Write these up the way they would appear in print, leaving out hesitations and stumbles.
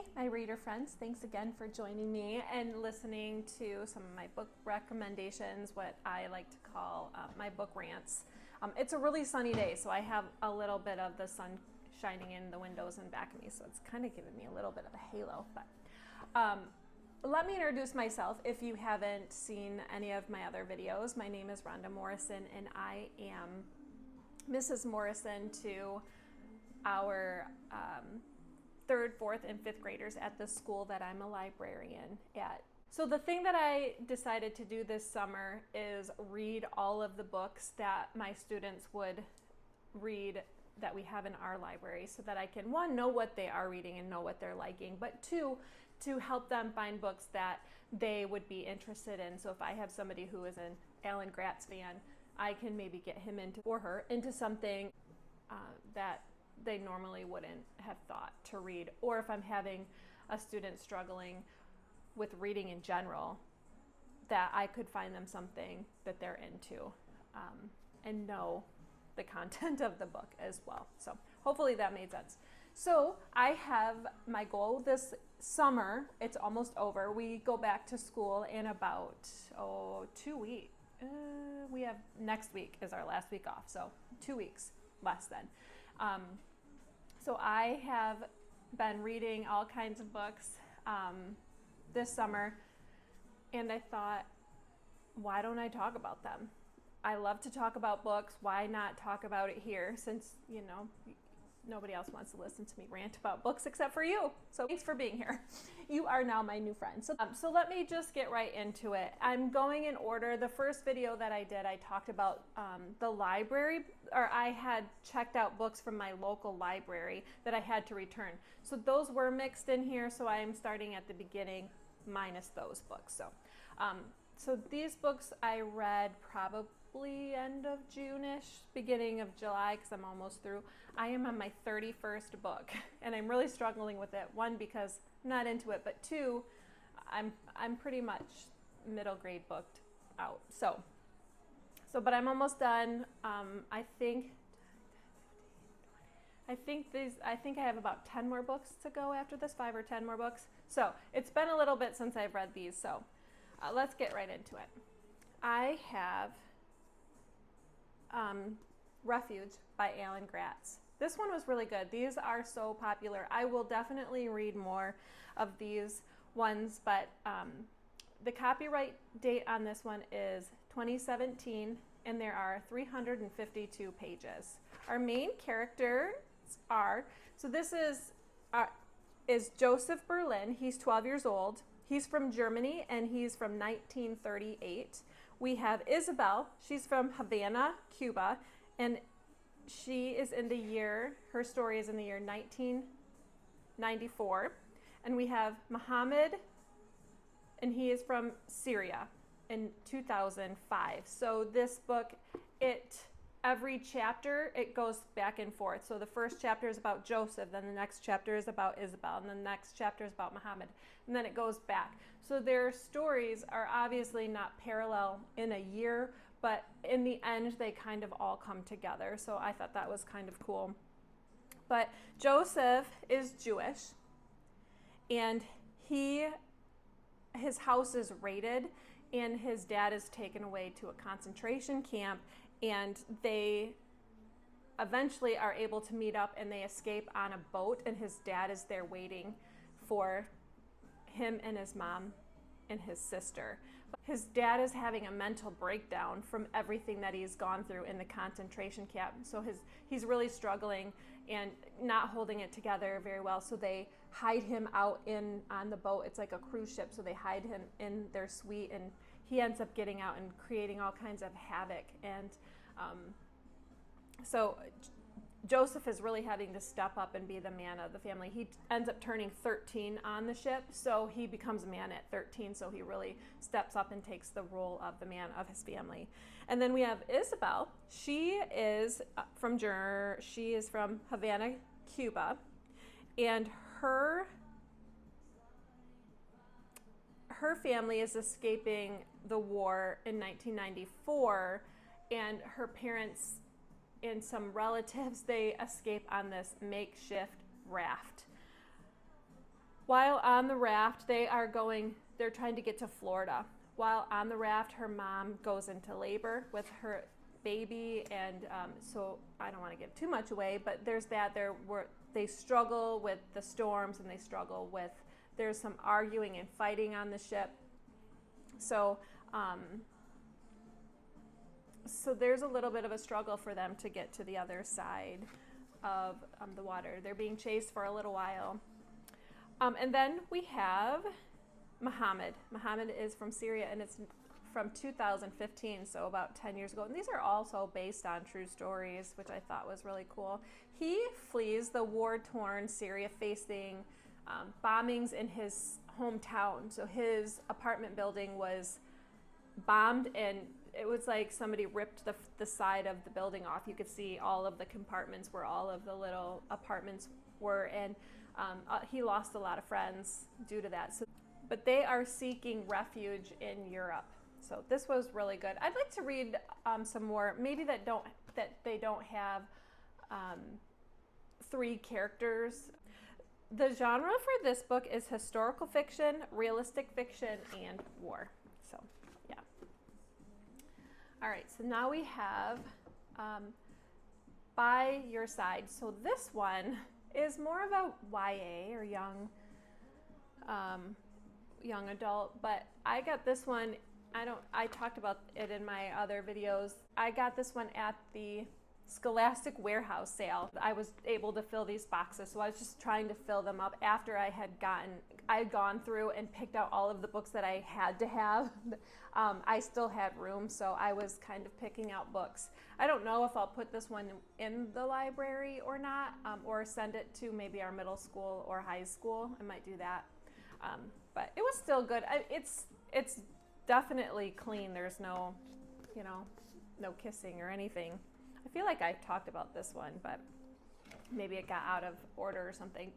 Hey, my reader friends, thanks again for joining me and listening to some of my book recommendations, what I like to call my book rants. It's a really sunny day, so I have a little bit of the sun shining in the windows and back of me, so it's kind of giving me a little bit of a halo. But let me introduce myself if you haven't seen any of my other videos. My name is Rhonda Morrison, and I am Mrs. Morrison to our third, fourth, and fifth graders at the school that I'm a librarian at. So the thing that I decided to do this summer is read all of the books that my students would read that we have in our library, so that I can, one, know what they are reading and know what they're liking, but two, to help them find books that they would be interested in. So if I have somebody who is an Alan Gratz fan, I can maybe get him into, or her, into something that they normally wouldn't have thought to read. Or if I'm having a student struggling with reading in general, that I could find them something that they're into and know the content of the book as well. So hopefully that made sense. So I have my goal this summer. It's almost over. We go back to school in about 2 weeks. We have next week is our last week off, so 2 weeks less than. So I have been reading all kinds of books this summer, and I thought, why don't I talk about them? I love to talk about books. Why not talk about it here, since, you know, nobody else wants to listen to me rant about books except for you. So thanks for being here. You are now my new friend. So let me just get right into it. I'm going in order. The first video that I did, I talked about the library, or I had checked out books from my local library that I had to return. So those were mixed in here. So I am starting at the beginning minus those books. So these books I read probably end of June-ish, beginning of July, because I'm almost through. I am on my 31st book, and I'm really struggling with it. One, because I'm not into it, but two, I'm pretty much middle grade booked out. But I'm almost done. I think I have about 10 more books to go after this, 5 or 10 more books. So it's been a little bit since I've read these. So let's get right into it. I have Refuge by Alan Gratz. This one was really good. These are so popular. I will definitely read more of these ones, but the copyright date on this one is 2017, and there are 352 pages. Our main characters are, so this is Joseph Berlin. He's 12 years old. He's from Germany, and he's from 1938. We have Isabel. She's from Havana, Cuba, and she is in the year, her story is in the year 1994. And we have Muhammad, and he is from Syria in 2005. So this book, every chapter, it goes back and forth. So the first chapter is about Joseph, then the next chapter is about Isabel, and then the next chapter is about Muhammad, and then it goes back. So their stories are obviously not parallel in a year, but in the end, they kind of all come together. So I thought that was kind of cool. But Joseph is Jewish, and his house is raided, and his dad is taken away to a concentration camp, and they eventually are able to meet up, and they escape on a boat, and his dad is there waiting for him and his mom and his sister. His dad is having a mental breakdown from everything that he's gone through in the concentration camp. So he's really struggling and not holding it together very well. So they hide him out on the boat. It's like a cruise ship. So they hide him in their suite, and he ends up getting out and creating all kinds of havoc. And so Joseph is really having to step up and be the man of the family. He ends up turning 13 on the ship, so he becomes a man at 13, so he really steps up and takes the role of the man of his family. And then we have Isabel. She is from Havana, Cuba, and her family is escaping the war in 1994, and her parents and some relatives, they escape on this makeshift raft. While on the raft, they're trying to get to Florida. While on the raft, her mom goes into labor with her baby, and so I don't want to give too much away, but there's that. They struggle with the storms, and there's some arguing and fighting on the ship. So there's a little bit of a struggle for them to get to the other side of the water. They're being chased for a little while. And then we have Muhammad. Muhammad is from Syria, and it's from 2015, so about 10 years ago. And these are also based on true stories, which I thought was really cool. He flees the war-torn Syria, facing bombings in his hometown. So his apartment building was bombed, and it was like somebody ripped the side of the building off. You could see all of the compartments where all of the little apartments were, and he lost a lot of friends due to that. But they are seeking refuge in Europe. So this was really good. I'd like to read some more, maybe that they don't have 3 characters. The genre for this book is historical fiction, realistic fiction, and war. So, yeah. All right, so now we have By Your Side. So this one is more of a YA, or young adult, but I got this one. I talked about it in my other videos. I got this one at the Scholastic Warehouse sale. I was able to fill these boxes, so I was just trying to fill them up after I had gone through and picked out all of the books that I had to have. I still had room, so I was kind of picking out books. I don't know if I'll put this one in the library or not, or send it to maybe our middle school or high school. I might do that. But it was still good. It's definitely clean. There's no, no kissing or anything. I feel like I talked about this one, but maybe it got out of order or something.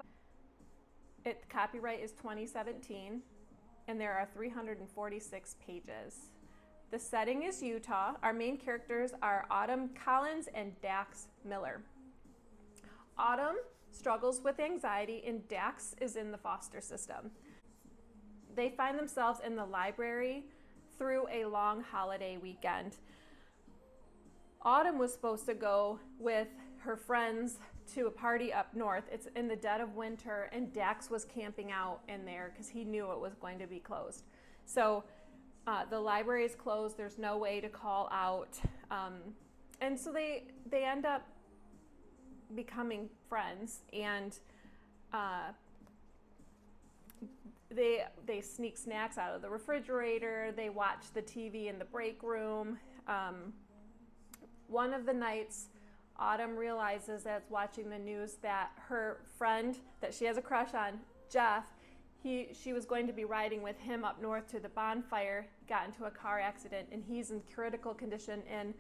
Copyright is 2017, and there are 346 pages. The setting is Utah. Our main characters are Autumn Collins and Dax Miller. Autumn struggles with anxiety, and Dax is in the foster system. They find themselves in the library through a long holiday weekend. Autumn was supposed to go with her friends to a party up north. It's in the dead of winter, and Dax was camping out in there because he knew it was going to be closed. So the library is closed. There's no way to call out. And so they end up becoming friends, and they sneak snacks out of the refrigerator. They watch the TV in the break room. One of the nights, Autumn realizes as watching the news that her friend that she has a crush on, Jeff, she was going to be riding with him up north to the bonfire, got into a car accident, and he's in critical condition in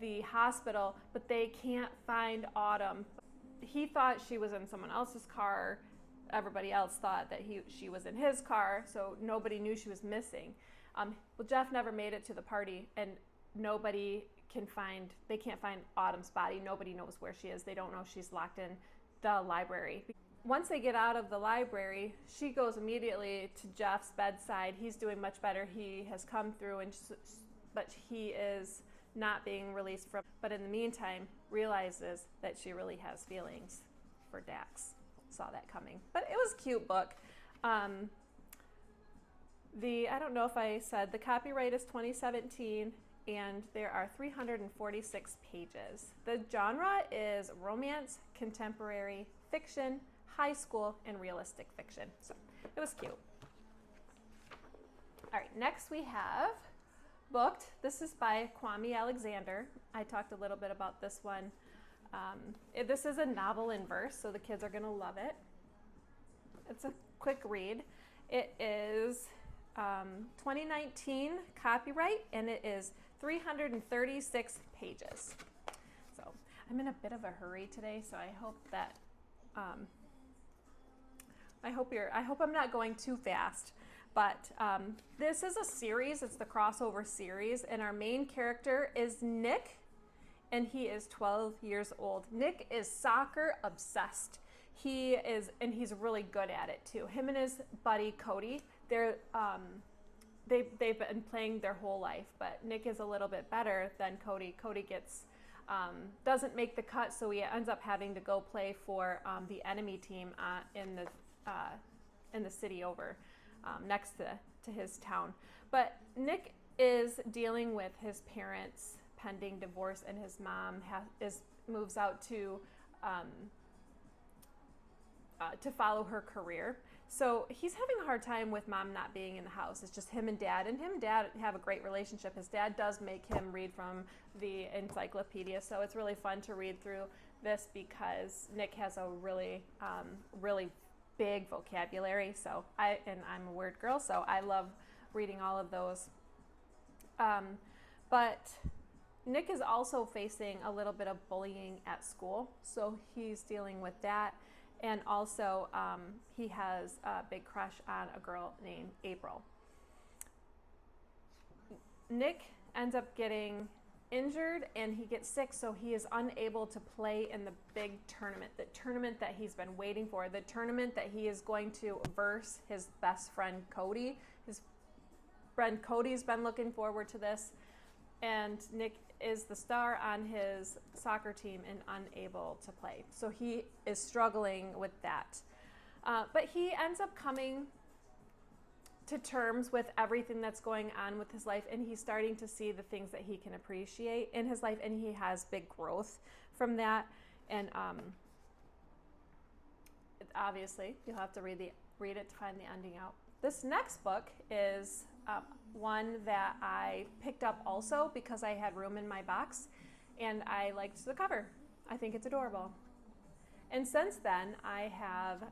the hospital, but they can't find Autumn. He thought she was in someone else's car. Everybody else thought that she was in his car, so nobody knew she was missing. Well, Jeff never made it to the party, and they can't find Autumn's body. Nobody knows where she is. They don't know she's locked in the library. Once they get out of the library, she goes immediately to Jeff's bedside. He's doing much better. He has come through, but he is not being released from. But in the meantime, realizes that she really has feelings for Dax. Saw that coming. But it was a cute book. I don't know if I said, the copyright is 2017, and there are 346 pages. The genre is romance, contemporary fiction, high school, and realistic fiction. So it was cute. All right, next we have Booked. This is by Kwame Alexander. I talked a little bit about this one. This is a novel in verse, so the kids are going to love it. It's a quick read. It is 2019 copyright, and it is 336 pages. So I'm in a bit of a hurry today, so I hope that I hope I'm not going too fast. But this is a series. It's the crossover series, and our main character is Nick, and he is 12 years old. Nick is soccer obsessed. he's really good at it too. Him and his buddy Cody, they've been playing their whole life, but Nick is a little bit better than Cody. Cody doesn't make the cut, so he ends up having to go play for the enemy team in the city over next to his town. But Nick is dealing with his parents' pending divorce, and his mom moves out to follow her career. So he's having a hard time with mom not being in the house. It's just him and dad, and him and dad have a great relationship. His dad does make him read from the encyclopedia, so it's really fun to read through this because Nick has a really big vocabulary. So I'm a word girl, so I love reading all of those. But Nick is also facing a little bit of bullying at school, so he's dealing with that. And also, he has a big crush on a girl named April. Nick ends up getting injured and he gets sick, so he is unable to play in the big tournament, the tournament that he's been waiting for, the tournament that he is going to verse his best friend Cody. His friend Cody's been looking forward to this, and Nick is the star on his soccer team and unable to play. So he is struggling with that. But he ends up coming to terms with everything that's going on with his life, and he's starting to see the things that he can appreciate in his life, and he has big growth from that. And obviously, you'll have to read it to find the ending out. This next book is one that I picked up also because I had room in my box and I liked the cover. I think it's adorable. And since then, I have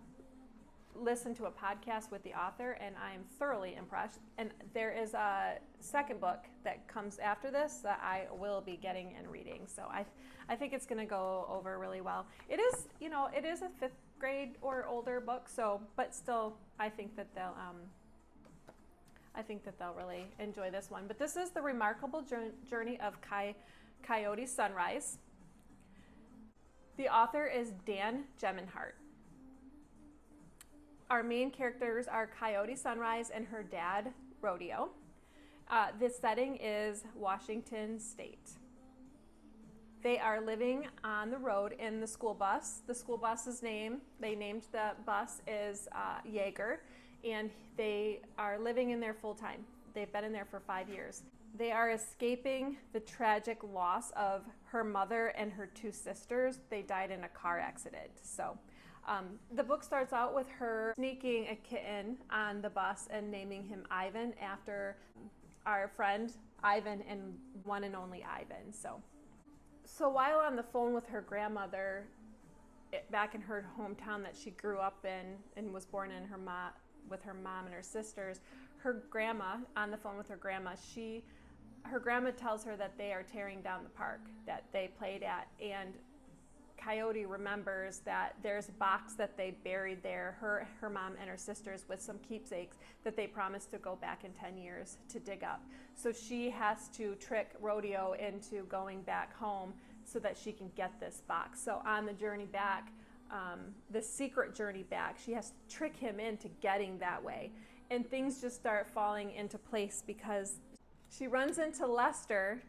listened to a podcast with the author and I am thoroughly impressed. And there is a second book that comes after this that I will be getting and reading. So I think it's going to go over really well. It is a 5th grade or older book, but still I think that they'll really enjoy this one. But this is The Remarkable Journey of Coyote Sunrise. The author is Dan Gemenhart. Our main characters are Coyote Sunrise and her dad, Rodeo. The setting is Washington State. They are living on the road in the school bus. The school bus's they named the bus is Jaeger, and they are living in there full time. They've been in there for 5 years. They are escaping the tragic loss of her mother and her 2 sisters. They died in a car accident. So the book starts out with her sneaking a kitten on the bus and naming him Ivan after our friend Ivan and one and only Ivan. So while on the phone with her grandmother back in her hometown that she grew up in and was born in with her mom and her sisters, her grandma, on the phone with her grandma, her grandma tells her that they are tearing down the park that they played at, and Coyote remembers that there's a box that they buried there, her mom and her sisters, with some keepsakes that they promised to go back in 10 years to dig up. So she has to trick Rodeo into going back home so that she can get this box. So on the journey back, the secret journey back, she has to trick him into getting that way. And things just start falling into place because she runs into Lester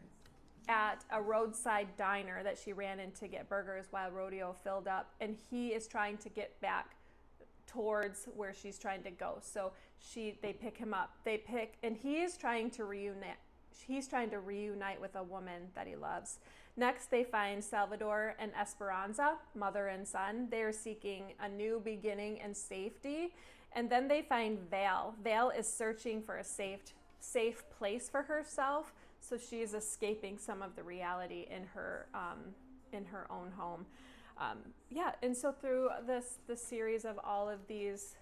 at a roadside diner that she ran in to get burgers while Rodeo filled up, and he is trying to get back towards where she's trying to go. So they pick him up. And he is trying to reunite. He's trying to reunite with a woman that he loves. Next, they find Salvador and Esperanza, mother and son. They are seeking a new beginning and safety. And then they find Val. Val is searching for a safe place for herself. So she is escaping some of the reality in her own home. And so through the series of all of these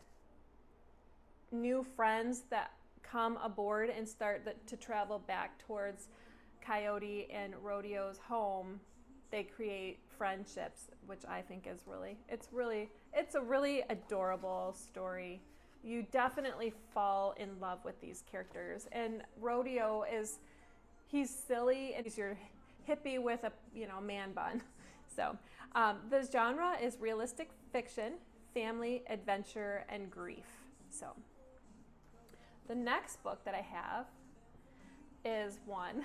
new friends that come aboard and start to travel back towards Coyote and Rodeo's home, they create friendships, which I think is it's a really adorable story. You definitely fall in love with these characters. And Rodeo he's silly and he's your hippie with a man bun. So the genre is realistic fiction, family, adventure, and grief. So the next book that I have is one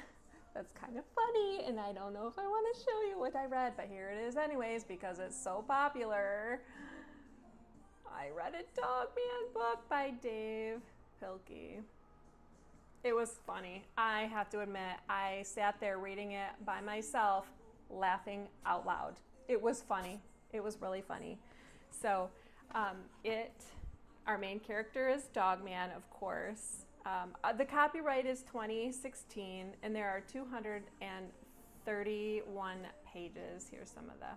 that's kind of funny, and I don't know if I want to show you what I read, but here it is anyways because it's so popular. I read a Dogman book by Dave Pilkey. It was funny. I have to admit, I sat there reading it by myself, laughing out loud. It was funny. It was really funny. So our main character is Dogman, of course. The copyright is 2016, and there are 231 pages. Here's some of the...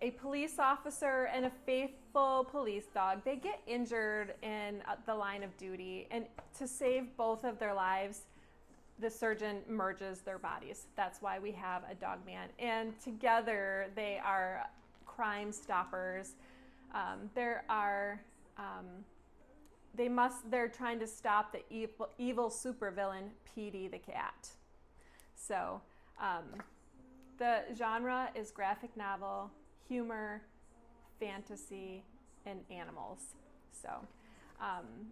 a police officer and a faithful police dog, they get injured in the line of duty, and to save both of their lives, the surgeon merges their bodies. That's why we have a Dogman. And together they are crime stoppers. They're trying to stop the evil supervillain Petey the cat. So the genre is graphic novel, humor, fantasy, and animals. So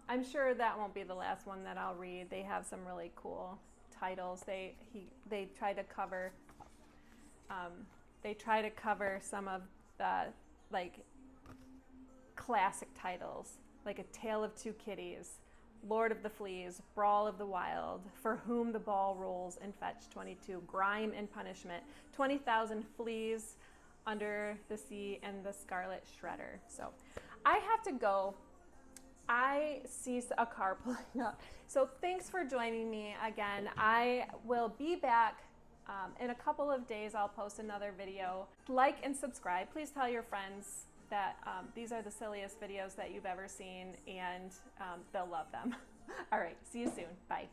I'm sure that won't be the last one that I'll read. They have some really cool titles. They try to cover some of the like classic titles, like A Tale of Two Kitties, Lord of the Fleas, Brawl of the Wild, For Whom the Ball Rolls and Fetch 22, Grime and Punishment, 20,000 Fleas Under the Sea, and The Scarlet Shredder. So I have to go. I see a car pulling up. So thanks for joining me again. I will be back in a couple of days. I'll post another video. Like and subscribe. Please tell your friends that these are the silliest videos that you've ever seen, and they'll love them. All right, see you soon. Bye.